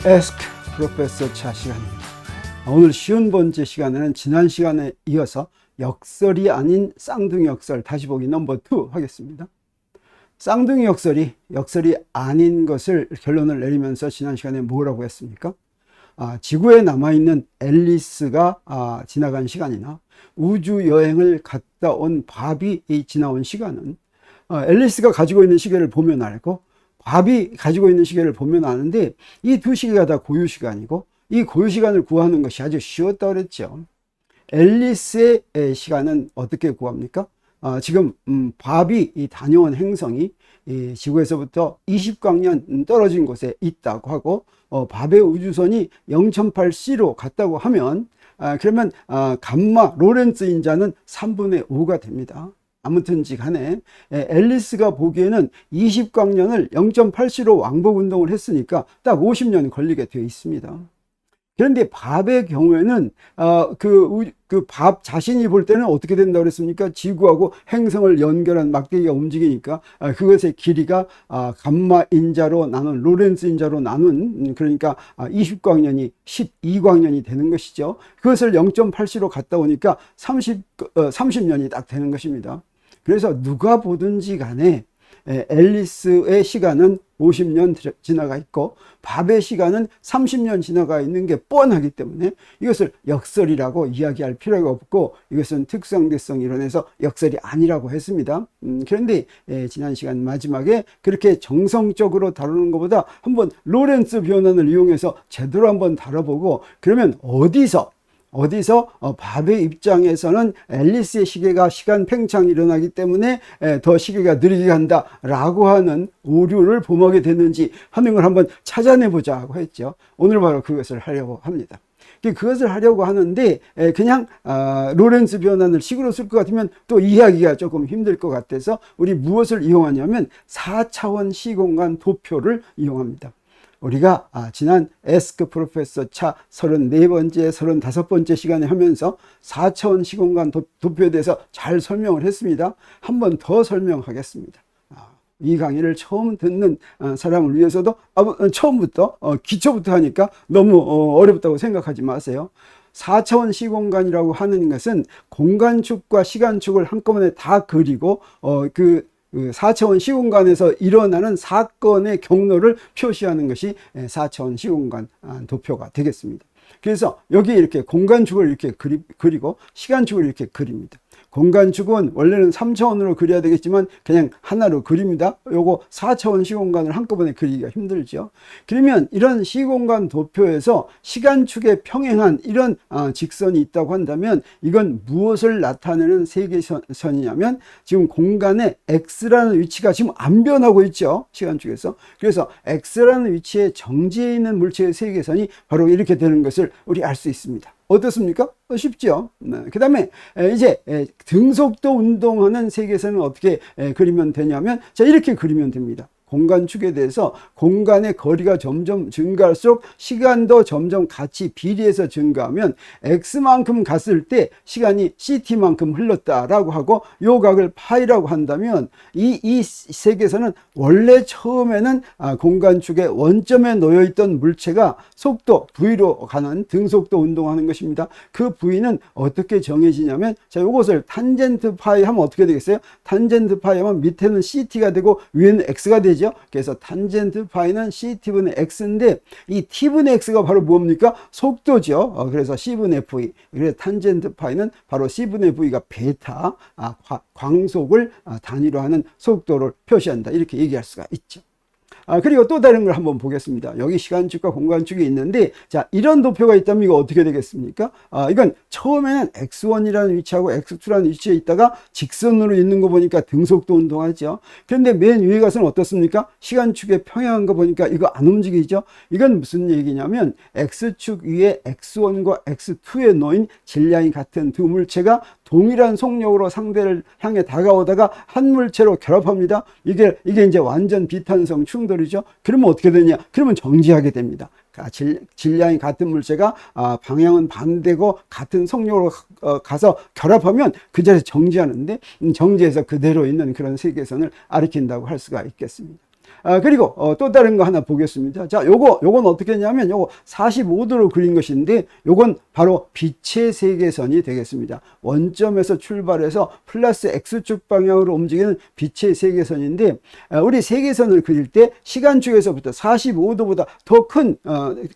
Ask 프로페서 차 시간입니다. 오늘 50번째 시간에는 지난 시간에 이어서 역설이 아닌 쌍둥이 역설 다시 보기 넘버 2 하겠습니다. 쌍둥이 역설이 아닌 것을 결론을 내리면서 지난 시간에 뭐라고 했습니까? 지구에 남아있는 앨리스가 지나간 시간이나 우주 여행을 갔다 온 바비 지나온 시간은 앨리스가 가지고 있는 시계를 보면 알고 바비 가지고 있는 시계를 보면 아는데 이 두 시계가 다 고유 시간이고 이 고유 시간을 구하는 것이 아주 쉬웠다고 그랬죠. 앨리스의 시간은 어떻게 구합니까? 지금 바비 다녀온 행성이 지구에서부터 20광년 떨어진 곳에 있다고 하고 바비의 우주선이 0.8c로 갔다고 하면 그러면 감마 로렌츠 인자는 3분의 5가 됩니다. 아무튼지 간에 앨리스가 보기에는 20광년을 0.8c로 왕복 운동을 했으니까 딱 50년 걸리게 되어 있습니다. 그런데 밥의 경우에는 밥 자신이 볼 때는 어떻게 된다고 그랬습니까? 지구하고 행성을 연결한 막대기가 움직이니까 그것의 길이가 감마 인자로 나눈 로렌츠 인자로 나눈 그러니까 20광년이 12광년이 되는 것이죠. 그것을 0.8c로 갔다 오니까 30년이 딱 되는 것입니다. 그래서 누가 보든지 간에 앨리스의 시간은 50년 지나가 있고 밥의 시간은 30년 지나가 있는 게 뻔하기 때문에 이것을 역설이라고 이야기할 필요가 없고 이것은 특성대성 이론에서 역설이 아니라고 했습니다. 그런데 지난 시간 마지막에 그렇게 정성적으로 다루는 것보다 한번 로렌츠 변환을 이용해서 제대로 한번 다뤄보고 그러면 어디서 밥의 입장에서는 앨리스의 시계가 시간 팽창이 일어나기 때문에 더 시계가 느리게 간다 라고 하는 오류를 범하게 됐는지 하는 걸 한번 찾아내보자고 했죠. 오늘 바로 그것을 하려고 합니다. 그것을 하려고 하는데 그냥 로렌츠 변환을 식으로 쓸 것 같으면 또 이해하기가 조금 힘들 것 같아서 우리 무엇을 이용하냐면 4차원 시공간 도표를 이용합니다. 우리가 지난 에스크 프로페서 차 34번째, 35번째 시간에 하면서 4차원 시공간 도표에 대해서 잘 설명을 했습니다. 한 번 더 설명하겠습니다. 이 강의를 처음 듣는 사람을 위해서도 처음부터 기초부터 하니까 너무 어렵다고 생각하지 마세요. 4차원 시공간이라고 하는 것은 공간축과 시간축을 한꺼번에 다 그리고 그 4차원 시공간에서 일어나는 사건의 경로를 표시하는 것이 4차원 시공간 도표가 되겠습니다. 그래서 여기 이렇게 공간축을 이렇게 그리고 시간축을 이렇게 그립니다. 공간축은 원래는 3차원으로 그려야 되겠지만 그냥 하나로 그립니다. 요거 4차원 시공간을 한꺼번에 그리기가 힘들죠. 그러면 이런 시공간 도표에서 시간축에 평행한 이런 직선이 있다고 한다면 이건 무엇을 나타내는 세계선이냐면 지금 공간에 X라는 위치가 지금 안 변하고 있죠. 시간축에서. 그래서 X라는 위치에 정지해 있는 물체의 세계선이 바로 이렇게 되는 것을 우리 알 수 있습니다. 어떻습니까? 쉽죠. 그 다음에 이제 등속도 운동하는 세계선은 어떻게 그리면 되냐면 자 이렇게 그리면 됩니다. 공간축에 대해서 공간의 거리가 점점 증가할수록 시간도 점점 같이 비례해서 증가하면 x만큼 갔을 때 시간이 ct만큼 흘렀다라고 하고 요 각을 파이라고 한다면 이 세계선은 원래 처음에는 공간축의 원점에 놓여있던 물체가 속도 v로 가는 등속도 운동하는 것입니다. 그 v는 어떻게 정해지냐면 자 요것을 탄젠트 파이 하면 어떻게 되겠어요? 탄젠트 파이 하면 밑에는 ct가 되고 위에는 x가 되죠. 그래서 탄젠트 파이는 ct분의 x인데 이 t분의 x가 바로 뭡니까? 속도죠. 그래서 c분의 v. 그래서 탄젠트 파이는 바로 c분의 v가 베타, 광속을 단위로 하는 속도를 표시한다. 이렇게 얘기할 수가 있죠. 그리고 또 다른 걸 한번 보겠습니다. 여기 시간축과 공간축이 있는데 자 이런 도표가 있다면 이거 어떻게 되겠습니까? 이건 처음에는 x1이라는 위치하고 x2라는 위치에 있다가 직선으로 있는 거 보니까 등속도 운동하죠. 그런데 맨 위에 가서는 어떻습니까? 시간축에 평행한 거 보니까 이거 안 움직이죠. 이건 무슨 얘기냐면 x축 위에 x1과 x2에 놓인 질량이 같은 두 물체가 동일한 속력으로 상대를 향해 다가오다가 한 물체로 결합합니다. 이게 이제 완전 비탄성 충돌이죠. 그러면 어떻게 되냐? 그러면 정지하게 됩니다. 질량이 같은 물체가 방향은 반대고 같은 속력으로 가서 결합하면 그 자리에서 정지하는데 정지해서 그대로 있는 그런 세계선을 가리킨다고 할 수가 있겠습니다. 그리고 또 다른 거 하나 보겠습니다. 자, 요건 어떻게 했냐면 요거 45도로 그린 것인데 요건 바로 빛의 세계선이 되겠습니다. 원점에서 출발해서 플러스 X축 방향으로 움직이는 빛의 세계선인데, 우리 세계선을 그릴 때 시간축에서부터 45도보다 더 큰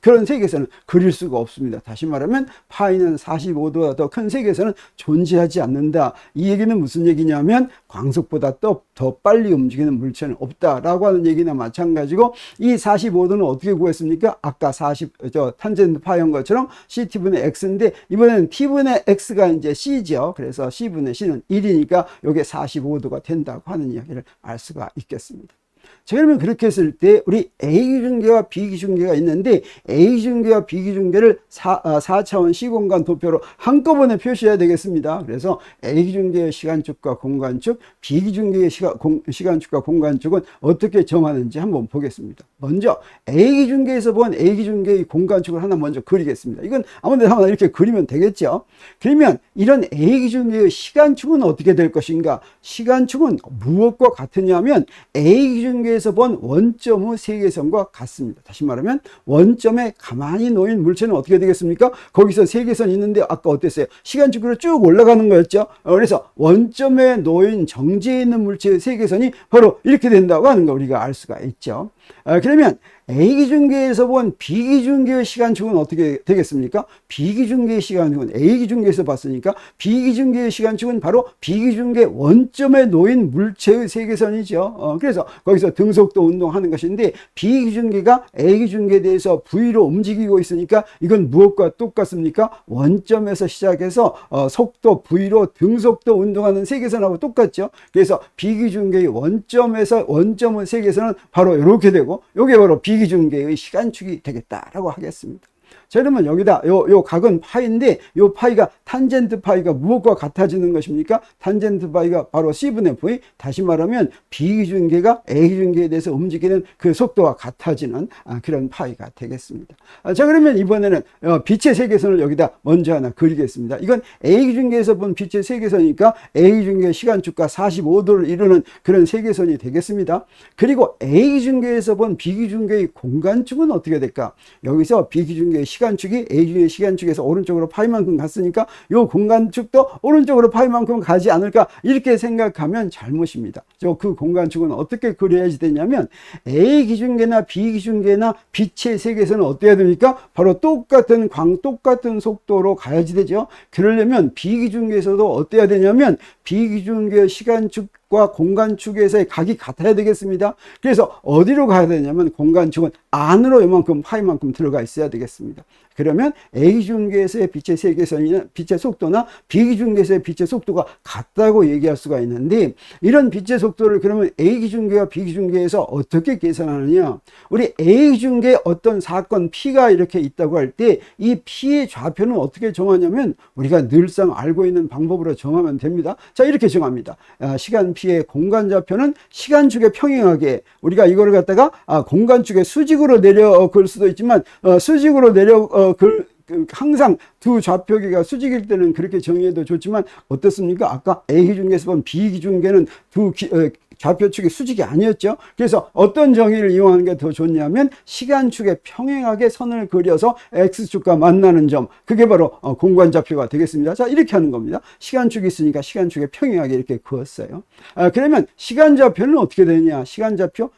그런 세계선을 그릴 수가 없습니다. 다시 말하면 파이는 45도보다 더 큰 세계선은 존재하지 않는다. 이 얘기는 무슨 얘기냐면 광속보다 더 빨리 움직이는 물체는 없다라고 하는 얘기나 마찬가지고, 이 45도는 어떻게 구했습니까? 아까 탄젠트 파이인 것처럼 CT분의 X인데 이번에는 T분의 X가 이제 C죠. 그래서 C분의 C는 1이니까 이게 45도가 된다고 하는 이야기를 알 수가 있겠습니다. 자, 그러면 그렇게 했을 때 우리 A기중계와 B기중계가 있는데 A기중계와 B기중계를 4차원 시공간 도표로 한꺼번에 표시해야 되겠습니다. 그래서 A기중계의 시간축과 공간축, B기중계의 시간축과 공간축은 어떻게 정하는지 한번 보겠습니다. 먼저 A기중계에서 본 A기중계의 공간축을 하나 먼저 그리겠습니다. 이건 아무데나 하나 이렇게 그리면 되겠죠. 그러면 이런 A기중계의 시간축은 어떻게 될 것인가? 시간축은 무엇과 같으냐면 A기중계에서 본 원점의 세계선과 같습니다. 다시 말하면 원점에 가만히 놓인 물체는 어떻게 되겠습니까? 거기서 세계선이 있는데 아까 어땠어요? 시간축으로 쭉 올라가는 거였죠. 그래서 원점에 놓인 정지해 있는 물체의 세계선이 바로 이렇게 된다고 하는 거 우리가 알 수가 있죠. 그러면 A기중계에서 본 B기중계의 시간축은 어떻게 되겠습니까? B기중계의 시간축은 A기중계에서 봤으니까 B기중계의 시간축은 바로 B기중계 원점에 놓인 물체의 세계선이죠. 그래서 거기서 등속도 운동하는 것인데 B기중계가 A기중계에 대해서 V로 움직이고 있으니까 이건 무엇과 똑같습니까? 원점에서 시작해서 속도 V로 등속도 운동하는 세계선하고 똑같죠. 그래서 B기중계의 원점의 세계선은 바로 이렇게 되고 이게 바로 B기중계의 시간축이 되겠다라고 하겠습니다. 자, 그러면 여기다 요 각은 파이인데 요 파이가 탄젠트 파이가 무엇과 같아지는 것입니까? 탄젠트 파이가 바로 C분의 V, 다시 말하면 B기중계가 A기중계에 대해서 움직이는 그 속도와 같아지는 그런 파이가 되겠습니다. 자, 그러면 이번에는 빛의 세계선을 여기다 먼저 하나 그리겠습니다. 이건 A기중계에서 본 빛의 세계선이니까 A기중계의 시간축과 45도를 이루는 그런 세계선이 되겠습니다. 그리고 A기중계에서 본 B기중계의 공간축은 어떻게 될까? 여기서 B기중계의 시간축이 A중의 시간축에서 오른쪽으로 파이만큼 갔으니까 이 공간축도 오른쪽으로 파이만큼 가지 않을까, 이렇게 생각하면 잘못입니다. 그 공간축은 어떻게 그려야지 되냐면 A기중계나 B기중계나 빛의 세계선은 어때야 됩니까? 바로 똑같은 속도로 가야지 되죠. 그러려면 B기중계에서도 어때야 되냐면 B기중계의 시간축과 공간축에서의 각이 같아야 되겠습니다. 그래서 어디로 가야 되냐면 공간축은 안으로 이만큼 파이만큼 들어가 있어야 되겠습니다. 그러면 A기중계에서의 빛의 세계선이나 빛의 속도나 B기중계에서의 빛의 속도가 같다고 얘기할 수가 있는데, 이런 빛의 속도를 그러면 A기중계와 B기중계에서 어떻게 계산하느냐? 우리 A기중계에 어떤 사건 P가 이렇게 있다고 할 때 이 P의 좌표는 어떻게 정하냐면 우리가 늘상 알고 있는 방법으로 정하면 됩니다. 자, 이렇게 정합니다. 시간 P의 공간 좌표는 시간축에 평행하게, 우리가 이거를 갖다가 공간축에 수직으로 내려 걸 수도 있지만 수직으로 항상 두 좌표계가 수직일 때는 그렇게 정의해도 좋지만 어떻습니까? 아까 A기중계에서 본 B기중계는 좌표축이 수직이 아니었죠. 그래서 어떤 정의를 이용하는 게 더 좋냐면 시간축에 평행하게 선을 그려서 X축과 만나는 점, 그게 바로 공간좌표가 되겠습니다. 자, 이렇게 하는 겁니다. 시간축이 있으니까 시간축에 평행하게 이렇게 그었어요. 그러면 시간좌표는 어떻게 되냐? 시간좌표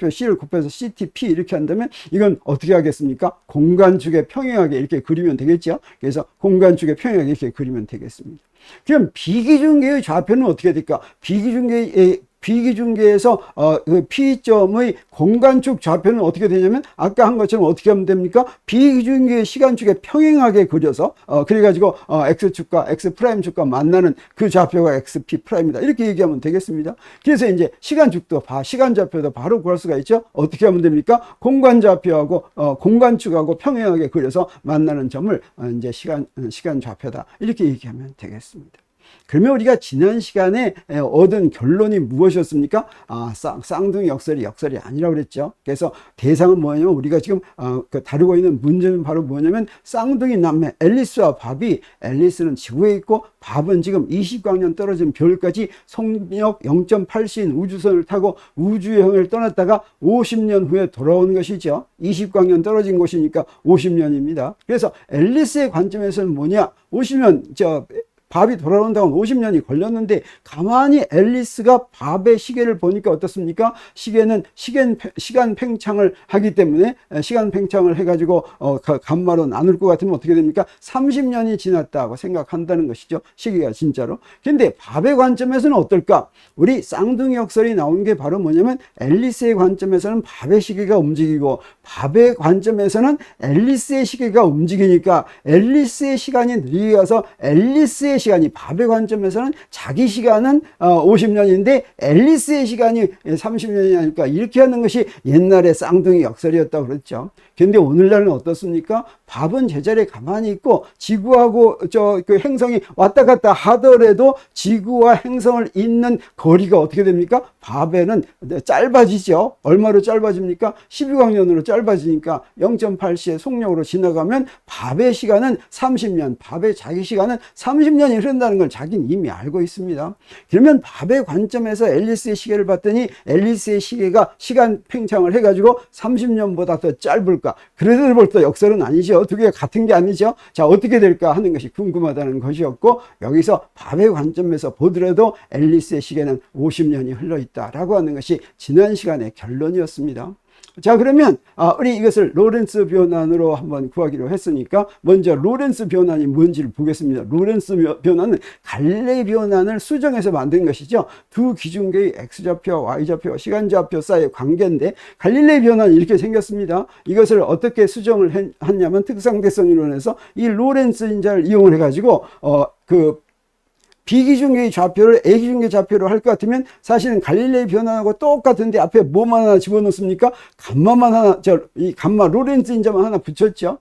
C를 곱해서 CTP 이렇게 한다면 이건 어떻게 하겠습니까? 공간축에 평행하게 이렇게 그리면 되겠죠. 그래서 공간축에 평행하게 이렇게 그리면 되겠습니다. 그럼 B기중계의 좌표는 어떻게 될까? B기중계에서 그 P점의 공간축 좌표는 어떻게 되냐면 아까 한 것처럼 어떻게 하면 됩니까? B기중계의 시간축에 평행하게 그려서 그래가지고 X축과 X'축과 만나는 그 좌표가 XP'이다. 이렇게 얘기하면 되겠습니다. 그래서 이제 시간좌표도 바로 구할 수가 있죠. 어떻게 하면 됩니까? 공간좌표하고 공간축하고 평행하게 그려서 만나는 점을 이제 시간좌표다. 이렇게 얘기하면 되겠습니다. 그러면 우리가 지난 시간에 얻은 결론이 무엇이었습니까? 쌍둥이 역설이 아니라고 그랬죠. 그래서 대상은 뭐냐면 우리가 지금 다루고 있는 문제는 바로 뭐냐면 쌍둥이 남매 앨리스와 밥이, 앨리스는 지구에 있고 밥은 지금 20광년 떨어진 별까지 속력 0.8시인 우주선을 타고 우주여행을 떠났다가 50년 후에 돌아오는 것이죠. 20광년 떨어진 곳이니까 50년입니다. 그래서 앨리스의 관점에서는 뭐냐? 50년, 밥이 돌아온다고 50년이 걸렸는데 가만히 앨리스가 밥의 시계를 보니까 어떻습니까? 시계는 시간 팽창을 하기 때문에 시간 팽창을 해가지고 감마로 나눌 것 같으면 어떻게 됩니까? 30년이 지났다고 생각한다는 것이죠. 시계가 진짜로. 근데 밥의 관점에서는 어떨까? 우리 쌍둥이 역설이 나온 게 바로 뭐냐면 앨리스의 관점에서는 밥의 시계가 움직이고 밥의 관점에서는 앨리스의 시계가 움직이니까 앨리스의 시간이 느리게 가서 앨리스의 시간이, 밥의 관점에서는 자기 시간은 50년인데 앨리스의 시간이 30년이니까 이렇게 하는 것이 옛날의 쌍둥이 역설이었다고 그랬죠. 근데 오늘날은 어떻습니까? 밥은 제자리에 가만히 있고 지구하고 그 행성이 왔다 갔다 하더라도 지구와 행성을 잇는 거리가 어떻게 됩니까? 밥에는 짧아지죠. 얼마로 짧아집니까? 12광년으로 짧아지니까 0.8시의 속력으로 지나가면 밥의 시간은 30년, 밥의 자기 시간은 30년이 흐른다는 걸 자기는 이미 알고 있습니다. 그러면 밥의 관점에서 앨리스의 시계를 봤더니 앨리스의 시계가 시간 팽창을 해가지고 30년보다 더 짧을까? 그래도 벌써 역설은 아니죠. 두 개가 같은 게 아니죠. 자, 어떻게 될까 하는 것이 궁금하다는 것이었고, 여기서 밥의 관점에서 보더라도 앨리스의 시계는 50년이 흘러 있다라고 하는 것이 지난 시간의 결론이었습니다. 자, 그러면 우리 이것을 로렌츠 변환으로 한번 구하기로 했으니까 먼저 로렌츠 변환이 뭔지를 보겠습니다. 로렌츠 변환은 갈릴레이 변환을 수정해서 만든 것이죠. 두 기준계의 x좌표, y좌표, 시간좌표 사이의 관계인데 갈릴레이 변환이 이렇게 생겼습니다. 이것을 어떻게 수정을 했냐면 특상대성 이론에서 이 로렌츠 인자를 이용을 해가지고 비기준계의 좌표를 A기준계 좌표로 할 것 같으면 사실은 갈릴레이 변환하고 똑같은데 앞에 뭐만 하나 집어넣습니까? 감마만 하나, 이 감마 로렌츠 인자만 하나 붙였죠.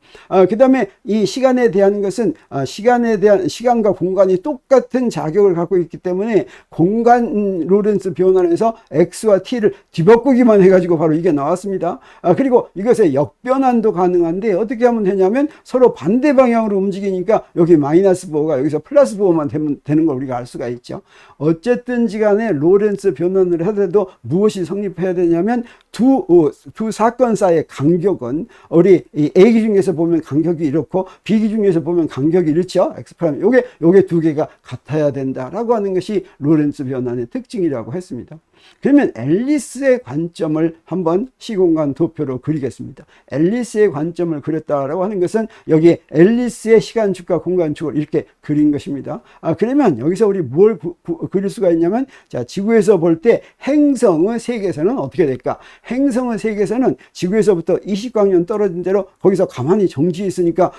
그 다음에 이 시간에 대한 것은 시간과 공간이 똑같은 자격을 갖고 있기 때문에 공간 로렌츠 변환에서 X와 T를 뒤바꾸기만 해가지고 바로 이게 나왔습니다. 그리고 이것의 역변환도 가능한데 어떻게 하면 되냐면 서로 반대 방향으로 움직이니까 여기 마이너스 보호가 여기서 플러스 보호만 되는 걸 우리가 알 수가 있죠. 어쨌든지 간에 로렌츠 변환을 하더라도 무엇이 성립해야 되냐면 두 사건 사이의 간격은 우리 A 기준에서 보면 간격이 이렇고 B 기준에서 보면 간격이 이렇죠. X 프라임. 요게 두 개가 같아야 된다라고 하는 것이 로렌츠 변환의 특징이라고 했습니다. 그러면 앨리스의 관점을 한번 시공간 도표로 그리겠습니다. 앨리스의 관점을 그렸다라고 하는 것은 여기에 앨리스의 시간축과 공간축을 이렇게 그린 것입니다. 그러면 여기서 우리 뭘 그릴 수가 있냐면, 자, 지구에서 볼 때 행성의 세계에서는 어떻게 될까? 행성의 세계에서는 지구에서부터 20광년 떨어진 대로 거기서 가만히 정지해 있으니까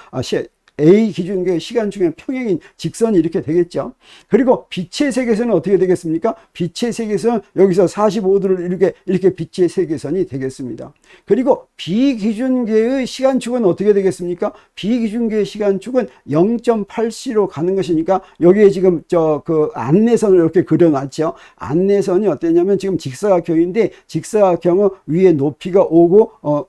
A 기준계 시간 중에 평행인 직선이 이렇게 되겠죠. 그리고 빛의 세계선은 어떻게 되겠습니까? 빛의 세계선은 여기서 45도를 이렇게 빛의 세계선이 되겠습니다. 그리고 비기준계의 시간축은 어떻게 되겠습니까? 비기준계의 시간축은 0.8C로 가는 것이니까 여기에 지금 안내선을 이렇게 그려놨죠. 안내선이 어땠냐면 지금 직사각형인데 직사각형은 위에 높이가 5고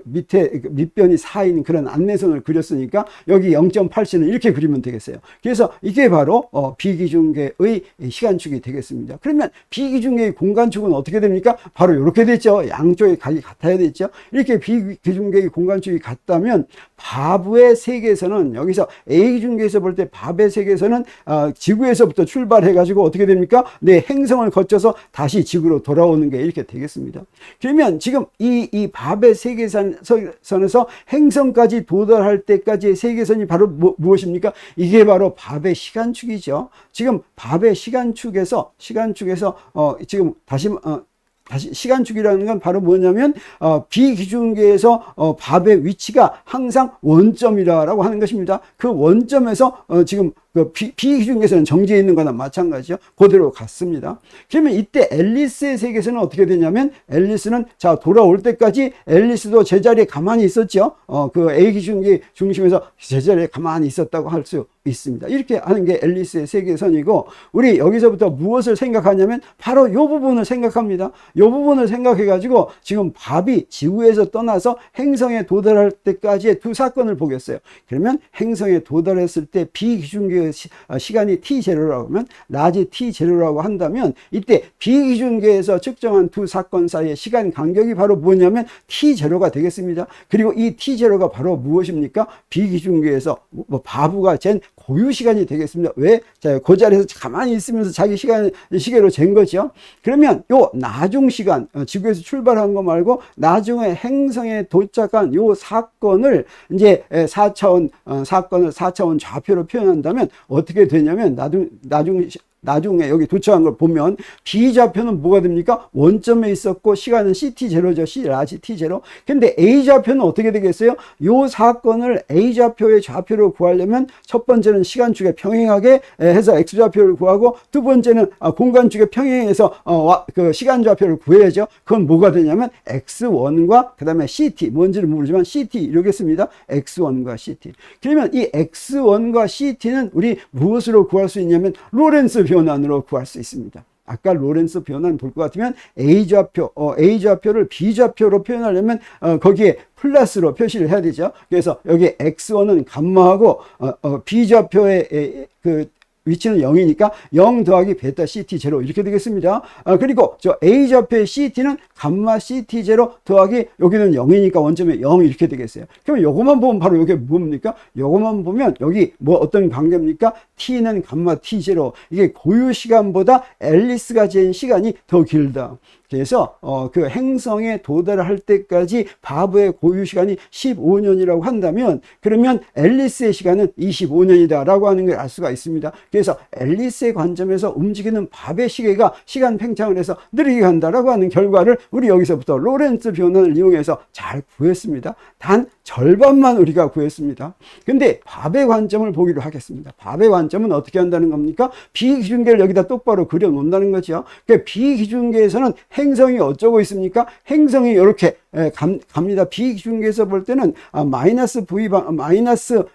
밑에 밑변이 4인 그런 안내선을 그렸으니까 여기 0.8C는 이렇게 그리면 되겠어요. 그래서 이게 바로 비기준계의 시간축이 되겠습니다. 그러면 비기준계의 공간축은 어떻게 됩니까? 바로 이렇게 됐죠. 양쪽의 각이 같아야 됐죠. 이렇게 비기준계의 공간축이 같다면 밥의 세계에서는 여기서 A기준계에서 볼 때 밥의 세계에서는 지구에서부터 출발해 가지고 어떻게 됩니까? 네, 행성을 거쳐서 다시 지구로 돌아오는 게 이렇게 되겠습니다. 그러면 지금 이 밥의 세계선에서 행성까지 도달할 때까지의 세계선이 바로 무엇입니까? 이게 바로 밥의 시간축이죠. 지금 밥의 시간축에서 지금 다시 시간축이라는 건 바로 뭐냐면 비기준계에서 밥의 위치가 항상 원점이라고 하는 것입니다. 그 원점에서 지금 그 비기준계에서는 정지해 있는 거나 마찬가지죠. 그대로 같습니다. 그러면 이때 앨리스의 세계에서는 어떻게 되냐면, 앨리스는 자 돌아올 때까지 앨리스도 제자리에 가만히 있었죠. 그 A 기준계 중심에서 제자리에 가만히 있었다고 할 수 있습니다. 이렇게 하는 게 앨리스의 세계선이고, 우리 여기서부터 무엇을 생각하냐면 바로 이 부분을 생각합니다. 이 부분을 생각해 가지고 지금 밥이 지구에서 떠나서 행성에 도달할 때까지의 두 사건을 보겠어요. 그러면 행성에 도달했을 때 비기준계 시간이 t0라고 하면 라지 t0라고 한다면, 이때 비기준계에서 측정한 두 사건 사이의 시간 간격이 바로 뭐냐면 t0가 되겠습니다. 그리고 이 t0가 바로 무엇입니까? 비기준계에서 뭐 바보가 잰 고유 시간이 되겠습니다. 왜? 자, 그 자리에서 가만히 있으면서 자기 시계로 잰 거죠. 그러면 요 나중 시간, 지구에서 출발한 거 말고 나중에 행성에 도착한 요 사건을 이제 4차원 사건을 4차원 좌표로 표현한다면 어떻게 되냐면, 나중에 여기 도착한 걸 보면 B좌표는 뭐가 됩니까? 원점에 있었고 시간은 CT0죠. C 라지 T0. 근데 A좌표는 어떻게 되겠어요? 요 사건을 A좌표의 좌표를 구하려면 첫 번째는 시간축에 평행하게 해서 X좌표를 구하고, 두 번째는 공간축에 평행해서 그 시간좌표를 구해야죠. 그건 뭐가 되냐면 X1과 그 다음에 CT, 뭔지를 모르지만 CT 이러겠습니다. X1과 CT. 그러면 이 X1과 CT는 우리 무엇으로 구할 수 있냐면 로렌츠 변환으로 구할 수 있습니다. 아까 로렌츠 변환 볼 것 같으면 A좌표를 B좌표로 표현하려면 거기에 플러스로 표시를 해야 되죠. 그래서 여기 X1은 감마하고 B좌표의 그 위치는 0이니까 0 더하기 베타 CT0 이렇게 되겠습니다. 그리고 저 A좌표의 CT는 감마 CT0 더하기 여기는 0이니까 원점에 0 이렇게 되겠어요. 그럼 요것만 보면 바로 이게 뭡니까? 요것만 보면 여기 뭐 어떤 관계입니까? T는 감마 T0. 이게 고유 시간보다 앨리스가 잰 시간이 더 길다. 그래서 그 행성에 도달할 때까지 바브의 고유 시간이 15년이라고 한다면, 그러면 앨리스의 시간은 25년이다라고 하는 걸 알 수가 있습니다. 그래서 앨리스의 관점에서 움직이는 밥의 시계가 시간 팽창을 해서 느리게 간다라고 하는 결과를 우리 여기서부터 로렌츠 변환을 이용해서 잘 구했습니다. 단 절반만 우리가 구했습니다. 근데 밥의 관점을 보기로 하겠습니다. 밥의 관점은 어떻게 한다는 겁니까? 비기준계를 여기다 똑바로 그려 놓는다는 거죠. 그러니까 비기준계에서는 행성이 어쩌고 있습니까? 행성이 이렇게 갑니다. 비기준계에서 볼 때는 마이너스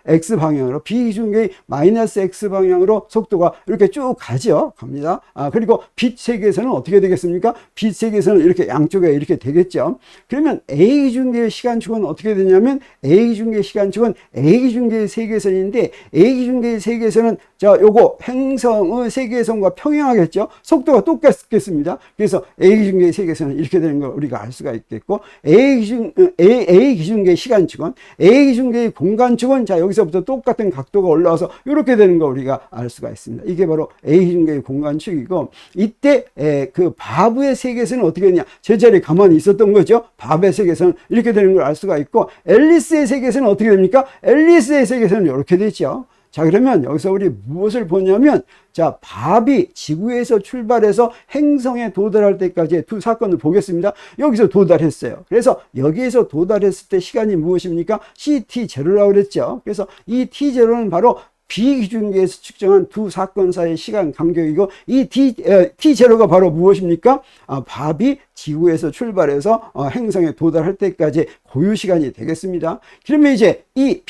X 방향으로, 비기준계의 마이너스 X 방향으로 속도가 이렇게 쭉 가죠. 갑니다. 그리고 빛 세계에서는 어떻게 되겠습니까? 빛 세계에서는 이렇게 양쪽에 이렇게 되겠죠. 그러면 A기준계의 시간축은 어떻게 되냐면, A기준계의 시간축은 A기준계의 세계선인데, A기준계의 세계선은 자, 요거 행성의 세계선과 평행하겠죠. 속도가 똑같겠습니다. 그래서 A기준계의 세계선은 이렇게 되는 걸 우리가 알 수가 있겠고, A기준계의 시간축은, A기준계의 공간축은 자, 여기서부터 똑같은 각도가 올라와서 이렇게 되는 걸 우리가 알 수가 있습니다. 이게 바로 A기준계의 공간축이고, 이때 그 바브의 세계선은 어떻게 되냐? 제자리에 가만히 있었던 거죠. 바브의 세계선은 이렇게 되는 걸 알 수가 있고, 앨리스의 세계선은 어떻게 됩니까? 앨리스의 세계선은 이렇게 되죠. 자, 그러면 여기서 우리 무엇을 보냐면, 자, 밥이 지구에서 출발해서 행성에 도달할 때까지의 두 사건을 보겠습니다. 여기서 도달했어요. 그래서 여기에서 도달했을 때 시간이 무엇입니까? CT0라고 그랬죠. 그래서 이 T0는 바로 비기준계에서 측정한 두 사건 사이의 시간 간격이고, 이 T0가 바로 무엇입니까? 밥이 지구에서 출발해서 행성에 도달할 때까지 고유 시간이 되겠습니다. 그러면 이제 이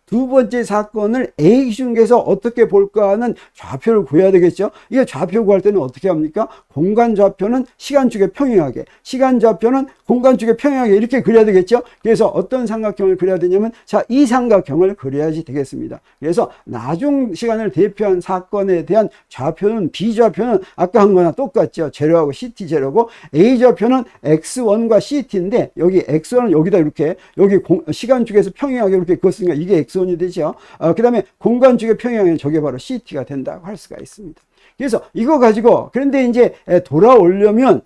두 번째 사건을 A기준계에서 어떻게 볼까 하는 좌표를 구해야 되겠죠. 이게 좌표 구할 때는 어떻게 합니까? 공간 좌표는 시간축에 평행하게, 시간 좌표는 공간축에 평행하게 이렇게 그려야 되겠죠. 그래서 어떤 삼각형을 그려야 되냐면, 자, 이 삼각형을 그려야지 되겠습니다. 그래서 나중 시간을 대표한 사건에 대한 좌표는, B좌표는 아까 한 거나 똑같죠. 제로하고 CT 제로고, A좌표는 X1과 CT인데, 여기 X1은 여기다 이렇게, 여기 시간축에서 평행하게 이렇게 그었으니까 이게 X1이 되죠. 그 다음에 공간축에 평행하게 저게 바로 CT가 된다고 할 수가 있습니다. 그래서 이거 가지고, 그런데 이제 돌아오려면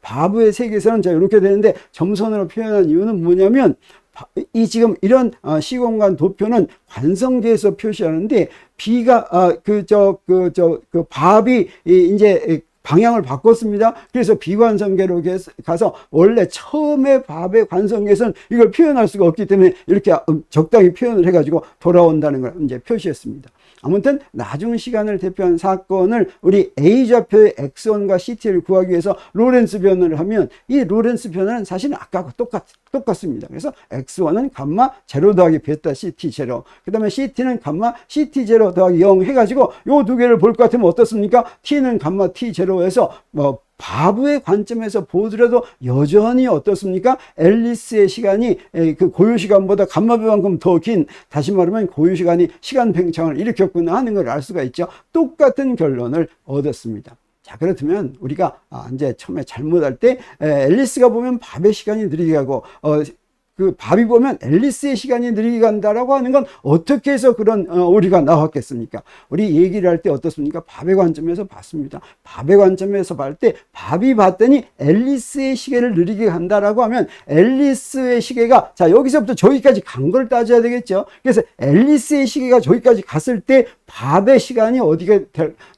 바브의 세계에서는 자, 이렇게 되는데 점선으로 표현한 이유는 뭐냐면, 이 지금 이런 시공간 도표는 관성계에서 표시하는데, B가 밥이 이제 방향을 바꿨습니다. 그래서 비관성계로 가서 원래 처음에 밥의 관성계에서는 이걸 표현할 수가 없기 때문에 이렇게 적당히 표현을 해가지고 돌아온다는 걸 이제 표시했습니다. 아무튼 나중 시간을 대표한 사건을 우리 A좌표의 X1과 CT를 구하기 위해서 로렌츠 변화를 하면 이 로렌츠 변화는 사실은 아까하고 똑같습니다. 그래서 X1은 감마 제로 더하기 베타 CT 제로, 그 다음에 CT는 감마 CT 제로 더하기 0 해가지고 요 두 개를 볼 것 같으면 어떻습니까? T는 감마 T 제로에서 바브의 관점에서 보더라도 여전히 어떻습니까? 앨리스의 시간이 그 고유 시간보다 감마배만큼 더 긴, 다시 말하면 고유 시간이 시간 팽창을 일으켰구나 하는 걸 알 수가 있죠. 똑같은 결론을 얻었습니다. 자, 그렇다면 우리가 이제 처음에 잘못할 때 앨리스가 보면 밥의 시간이 느리게 가고 그 밥이 보면 앨리스의 시간이 느리게 간다라고 하는 건 어떻게 해서 그런 오리가 나왔겠습니까? 우리 얘기를 할 때 어떻습니까? 밥의 관점에서 봤습니다. 밥의 관점에서 볼 때 밥이 봤더니 앨리스의 시계를 느리게 간다라고 하면 앨리스의 시계가 자 여기서부터 저기까지 간 걸 따져야 되겠죠. 그래서 앨리스의 시계가 저기까지 갔을 때 밥의 시간이 어디가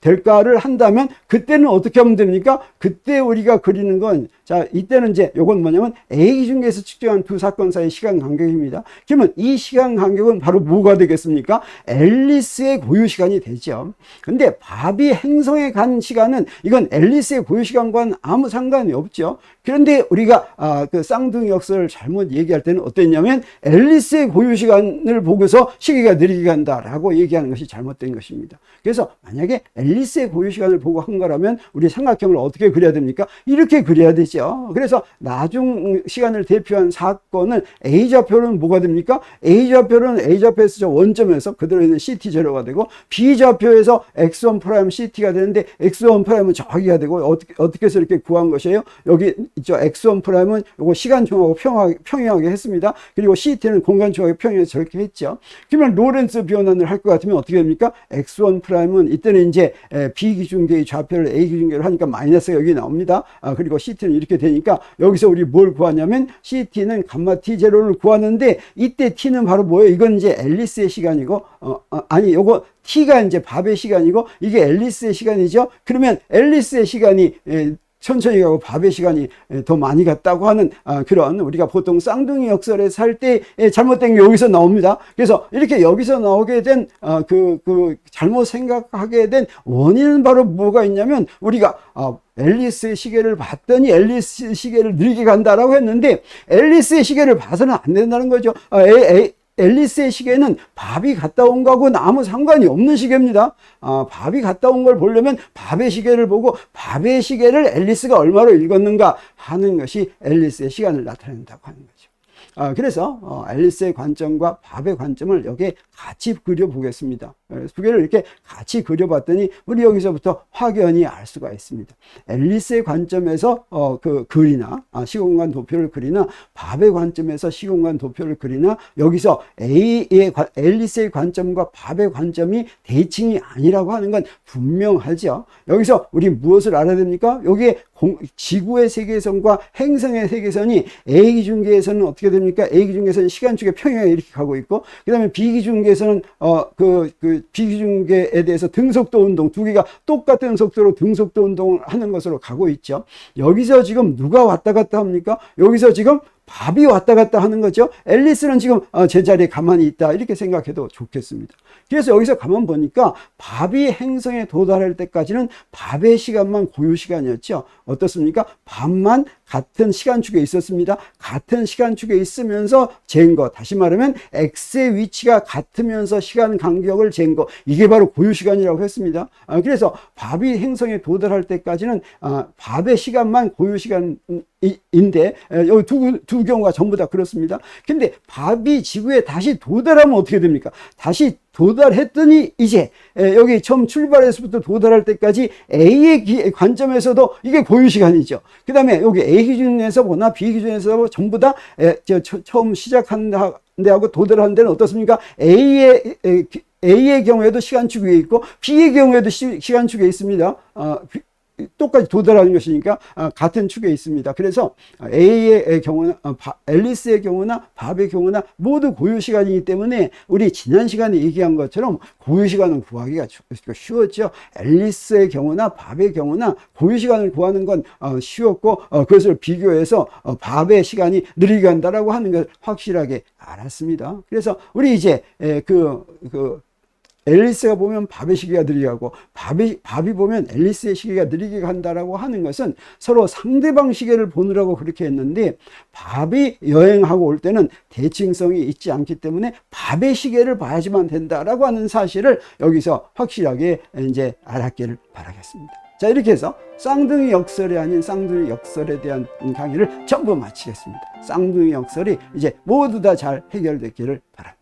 될까를 한다면 그때는 어떻게 하면 됩니까? 그때 우리가 그리는 건 자 이때는 이제 요건 뭐냐면 A 기준계에서 측정한 두 사건 사이의 시간 간격입니다. 그러면 이 시간 간격은 바로 뭐가 되겠습니까? 앨리스의 고유 시간이 되죠. 근데 밥이 행성에 간 시간은 이건 앨리스의 고유 시간과는 아무 상관이 없죠. 그런데 우리가 그 쌍둥이 역설을 잘못 얘기할 때는 어땠냐면 앨리스의 고유 시간을 보고서 시계가 느리게 간다라고 얘기하는 것이 잘못된 것입니다. 그래서 만약에 앨리스의 고유 시간을 보고 한 거라면 우리 삼각형을 어떻게 그려야 됩니까? 이렇게 그려야 되죠. 그래서 나중 시간을 대표한 사건은 A좌표는 뭐가 됩니까? A좌표는 A좌표에서 원점에서 그대로 있는 CT0가 되고 B좌표에서 X1' CT가 되는데 X1'은 저기가 되고 어떻게 해서 이렇게 구한 것이에요? 여기 있죠. X1'은 요거 시간 중하고 평행하게 했습니다. 그리고 CT는 공간 중하고 평행해서 저렇게 했죠. 그러면 로렌츠 변환을 할 것 같으면 어떻게 됩니까? X1'은 이때는 이제 B 기준계의 좌표를 A 기준계로 하니까 마이너스가 여기 나옵니다. 그리고 CT는 이렇게 되니까 여기서 우리 뭘 구하냐면 CT는 감마 T0를 구하는데 이때 T는 바로 뭐예요? 이건 이제 앨리스의 시간이고 아니 요거 T가 이제 밥의 시간이고 이게 앨리스의 시간이죠. 그러면 앨리스의 시간이 천천히 가고 밥의 시간이 더 많이 갔다고 하는 그런 우리가 보통 쌍둥이 역설에 살 때 잘못된 게 여기서 나옵니다. 그래서 이렇게 여기서 나오게 된 잘못 생각하게 된 원인은 바로 뭐가 있냐면 우리가 앨리스의 시계를 봤더니 앨리스 시계를 느리게 간다라고 했는데 앨리스의 시계를 봐서는 안 된다는 거죠. 앨리스의 시계는 밥이 갔다 온 거하고는 아무 상관이 없는 시계입니다. 밥이 갔다 온 걸 보려면 밥의 시계를 보고 밥의 시계를 앨리스가 얼마로 읽었는가 하는 것이 앨리스의 시간을 나타낸다고 하는 거죠. 그래서 앨리스의 관점과 밥의 관점을 여기에 같이 그려보겠습니다. 두 개를 이렇게 같이 그려봤더니 우리 여기서부터 확연히 알 수가 있습니다. 앨리스의 관점에서 그리나 시공간 도표를 그리나 밥의 관점에서 시공간 도표를 그리나 여기서 앨리스의 관점과 밥의 관점이 대칭이 아니라고 하는 건 분명하죠. 여기서 우리 무엇을 알아야 됩니까? 여기에 지구의 세계선과 행성의 세계선이 A 기준계에서는 어떻게 됩니까? A 기준계에서는 시간축의 평행에 이렇게 가고 있고, 그 다음에 B 기준계에서는 B 기준계에 대해서 등속도 운동, 두 개가 똑같은 속도로 등속도 운동을 하는 것으로 가고 있죠. 여기서 지금 누가 왔다 갔다 합니까? 여기서 지금 밥이 왔다 갔다 하는 거죠. 앨리스는 지금 제자리에 가만히 있다 이렇게 생각해도 좋겠습니다. 그래서 여기서 가만 보니까 밥이 행성에 도달할 때까지는 밥의 시간만 고유 시간이었죠. 어떻습니까? 밥만 같은 시간축에 있었습니다. 같은 시간축에 있으면서 잰 거, 다시 말하면 X의 위치가 같으면서 시간 간격을 잰 거, 이게 바로 고유 시간이라고 했습니다. 그래서 밥이 행성에 도달할 때까지는 밥의 시간만 고유 시간인데 여기 두 경우가 전부 다 그렇습니다. 근데 밥이 지구에 다시 도달하면 어떻게 됩니까? 다시 도달했더니 이제 여기 처음 출발해서부터 도달할 때까지 A의 관점에서도 이게 고유 시간이죠. 그 다음에 여기 A 기준에서 보나 B 기준에서 전부 다 처음 시작한 데하고 도달하는 데는 어떻습니까? A의 경우에도 시간축이 있고 B의 경우에도 시간축이 있습니다. 똑같이 도달하는 것이니까 같은 축에 있습니다. 그래서 A의 경우나 앨리스의 경우나 밥의 경우나 모두 고유 시간이기 때문에 우리 지난 시간에 얘기한 것처럼 고유 시간을 구하기가 쉬웠죠. 앨리스의 경우나 밥의 경우나 고유 시간을 구하는 건 쉬웠고 그것을 비교해서 밥의 시간이 느리게 간다라고 하는 걸 확실하게 알았습니다. 그래서 우리 이제 앨리스가 보면 밥의 시기가 느리게 가고 밥이 보면 앨리스의 시기가 느리게 간다라고 하는 것은 서로 상대방 시계를 보느라고 그렇게 했는데, 밥이 여행하고 올 때는 대칭성이 있지 않기 때문에 밥의 시계를 봐야지만 된다라고 하는 사실을 여기서 확실하게 이제 알았기를 바라겠습니다. 자, 이렇게 해서 쌍둥이 역설이 아닌 쌍둥이 역설에 대한 강의를 전부 마치겠습니다. 쌍둥이 역설이 이제 모두 다 잘 해결됐기를 바랍니다.